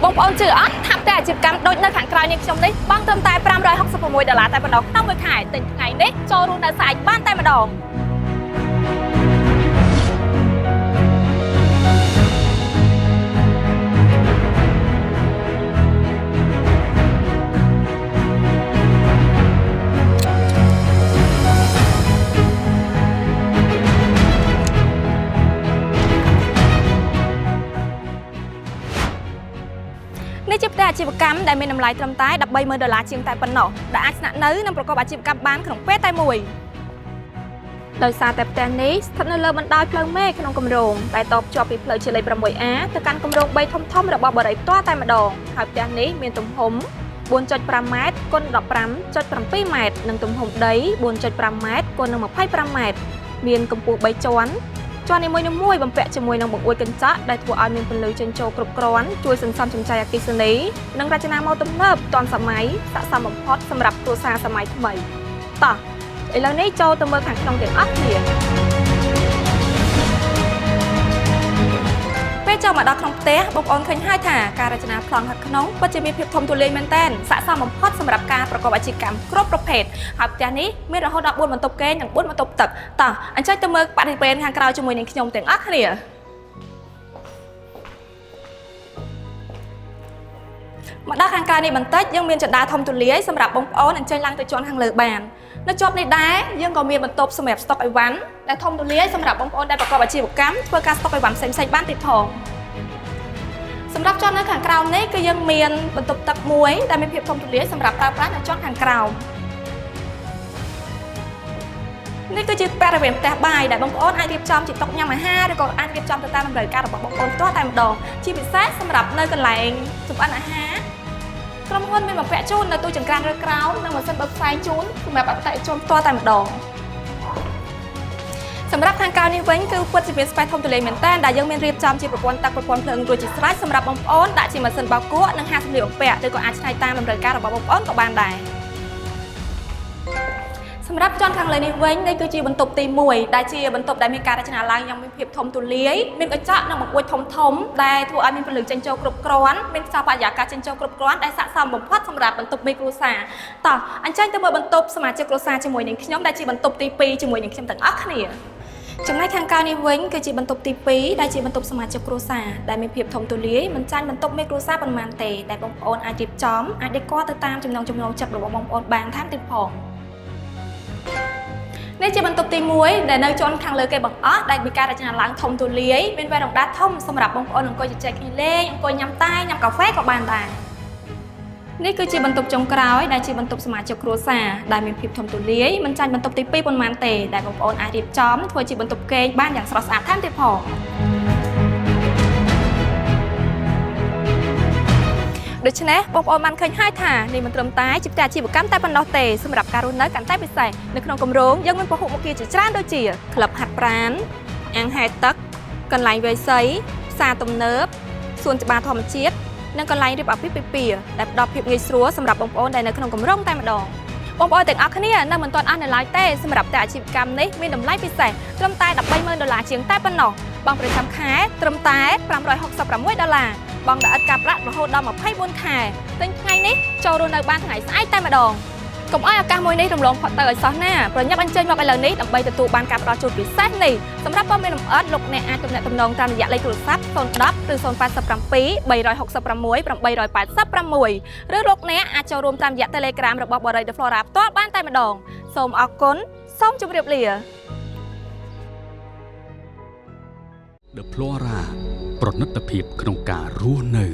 បងប្អូនជឿអត់ថាផ្ទះអាជីវកម្មដូចនៅខាងក្រៅនេះខ្ញុំនេះបងត្រឹមតែ$566តែប៉ុណ្ណោះក្នុងមួយខែទិញថ្ងៃនេះចូលរស់នៅស្អាតបានតែម្ដងនេះជាផ្ទះអាជីវកម្មដែលមានតម្លៃត្រឹមតែ$130,000ជាងតែប៉ុណ្ណោះដែលអាចស្នាក់នៅនិងប្រកបអាជីវកម្មបានក្នុងពេលតែមួយដោយសារតែផ្ទះនេះស្ថិតនៅលើបណ្ដោយផ្លូវមេក្នុងគម្រោងដែលតបជាប់ពីផ្លូវជាតិលេខ 6A ទៅកាន់គម្រោង3ធំៗរបស់បរិយាផ្ទាល់តែម្ដងហើយផ្ទះនេះមានទំហំ 4.5 ម៉ែត្រគុណ 15.7 ម៉ែត្រនិងទំហំដី 4.5 ម៉ែត្រគុណនឹង 25 ម៉ែត្រមានកម្ពស់3ជាន់ជាន់នីមួយៗបំពាក់ជាមួយនឹងបង្អួចកញ្ចក់ដែលធ្វើឲ្យមានពន្លឺចេញចូលគ្រប់គ្រាន់ជួយសន្សំសំចៃអគ្គិសនីនិងរចនាម៉ូដទំនើបទាន់សម័យស័ក្តិសមបំផុតសម្រាប់គ្រួសារសម័យថ្មីតោះឥឡូវនេះចូលទៅមើលខាងក្នុងទាំងអស់គ្នាពេលចូលមកដល់ក្នុងផ្ទះបងប្អូនឃើញហើយថាការរចនាប្លង់ខាងក្នុងពិតជាមានភាពធំទូលាយមែនទែនស័ក្តិសមបំផុតសម្រាប់ការប្រកបអាជីវកម្មគ្រប់ប្រភេទហើយផ្ទះនេះមានរហូតដល់4បន្ទប់គេងនិង4បន្ទប់ទឹកតោះអញ្ចឹងទៅមើលបរិវេណខាងក្រៅជាមួយនឹងខ្ញុំទាំងអស់គ្នាមកដល់ខាងក្រៅនេះបន្តិចយើងមានចតាធំទូលាយសម្រាប់បងប្អូនអញ្ជើញឡើងទៅជាន់ខាងលើបាននៅជាប់នេះដែរយើងក៏មានបន្ទប់សម្រាប់ស្តុកអីវ៉ាន់ដែលធំទូលាយសម្រាប់បងប្អូនដែលប្រកបអាជីវកម្មធ្វើការស្តុកអីវ៉ាន់ផ្សេងៗបានទៀតផងសម្រាប់ជាន់នៅខាងក្រោមនេះគឺយើងមានបន្ទប់ទឹកមួយដែលមានភាពធំទូលាយសម្រាប់ប្រើប្រាស់នៅជាន់ខាងក្រោមនេះគឺជាបរិវេណផ្ទះបាយដែលបងប្អូនអាចរៀបចំជាតុញ៉ាំអាហារឬក៏អាចរៀបចំទៅតាមតម្រូវការរបស់បងប្អូនផ្ទាល់តែម្ដងជាពិសេសសម្រាប់នៅកន្លែងចម្អិនអាហារក្រុមហ៊ុនមានបំពាក់ជូននៅទូចង្ក្រានឬក្រោមនិងម៉ាស៊ីនបឺផ្សែងជូនសម្រាប់អតិថិជនផ្ទាល់តែម្ដងសម្រាប់ខាងក្រៅនេះវិញគឺពិតជាមានស្ប៉េសធំទូលាយមែនតើដែលយើងមានរៀបចំជាប្រព័ន្ធទឹកប្រព័ន្ធភ្លើងរួចជាស្រេចសម្រាប់បងប្អូនដាក់ជាម៉ាស៊ីនបោកគក់និងហាលសម្លៀកបំពាក់ឬក៏អាចឆ្នៃតាមតម្រូវការរបស់បងប្អូនក៏បានដែរសម្រាប់ជាន់ខាងលើនេះវិញនេះគឺជាបន្ទប់ទី1ដែលជាបន្ទប់ដែលមានការរចនាឡើងយ៉ាងមានភាពធំទូលាយមានកញ្ចក់និងបង្អួចធំៗដែលធ្វើឲ្យមានពន្លឺចេញចូលគ្រប់គ្រាន់មានខ្យល់បរិយាកាសចេញចូលគ្រប់គ្រាន់ដែលស័ក្តិសមបំផុតសម្រាប់បន្ទប់មេគ្រួសារតោះអញ្ចឹងទៅមើលបន្ទប់សមាជិកគ្រួសារជាមួយនឹងខ្ញុំដែលជាបន្ទប់ទី2ជាមួយនឹងខ្ញុំទាំងអស់គ្នាចំណែកខាងក្រៅនេះវិញគឺជាបន្ទប់ទី2ដែលជាបន្ទប់សមាជិកគ្រួសារដែលមានភាពធំទូលាយមិនចាញ់បន្ទប់មេគ្រួសារប៉ុន្មានទេដែលបងប្អូនអាចរៀបចំអាចដេកទៅតាមចំណង់ចិត្តរបស់បងប្អូនបានថែមទៀតផងនេះជាបន្ទប់ទី1ដែលនៅជាន់ខាងលើគេបង្អស់ដែលមានការរចនាឡើងធំទូលាយមានវ៉ែនរ៉ុងដាធំសម្រាប់បងប្អូនអង្គុយជជែកគ្នាលេងអង្គុយញ៉ាំតែញ៉ាំកាហ្វេក៏បានដែរនេះគឺជាបន្ទប់ចុងក្រោយដែលជាបន្ទប់សមាជិកគ្រួសារដែលមានភាពធំទូលាយមិនចាញ់បន្ទប់ទី2ប៉ុន្មានទេដែលបងប្អូនអាចរៀបចំធ្វើជាបន្ទប់គេងបានយ៉ាងស្រស់ស្អាតថែមទៀតផងដូច្នេះបងប្អូនបានឃើញហើយថានេះមិនត្រឹមតែជាផ្ទះអាជីវកម្មតែប៉ុណ្ណោះទេសម្រាប់ការរស់នៅកាន់តែពិសេសនៅក្នុងគម្រោងយើងមានពហុមុខងារជាច្រើនដូចជាក្លឹបហាត់ប្រាណអាងហែលទឹកកន្លែងវាយសីផ្សារទំនើបសួនច្បារធម្មជាតិនិងកន្លែងរៀបអាពាហ៍ពិពាហ៍ដែលផ្ដល់ភាពងាយស្រួលសម្រាប់បងប្អូនដែលនៅក្នុងគម្រោងតែម្ដងបងប្អូនទាំងអស់គ្នានៅមិនទាន់អស់នៅឡើយទេសម្រាប់ផ្ទះអាជីវកម្មនេះមានតម្លៃពិសេសត្រឹមតែ$130,000ជាងតែប៉ុណ្ណោះបងប្រចាំខែត្រឹមតែ$566បងđã ឥតការប្រាក់រហូតដល់24ខែទិញថ្ងៃនេះចូលរស់នៅបានថ្ងៃស្អែកតែម្ដងកុំឲ្យឱកាសមួយនេះរំលងផុតទៅឲ្យសោះណាប្រញាប់អញ្ជើញមកឥឡូវនេះដើម្បីទទួលបានការផ្ដល់ជូនពិសេសនេះសម្រាប់ព័ត៌មានលម្អិតលោកអ្នកអាចទំនាក់ទំនងតាមរយៈលេខទូរស័ព្ទ010ឬ087 366 886ឬលោកអ្នកអាចចូលរួមតាមរយៈ Telegram របស់បរិយា The Flora ផ្ទាល់បានតែម្ដងសូមអរគុណសូមជម្រាបលា The Flora ប្រណិតភាពក្នុងការរស់នៅ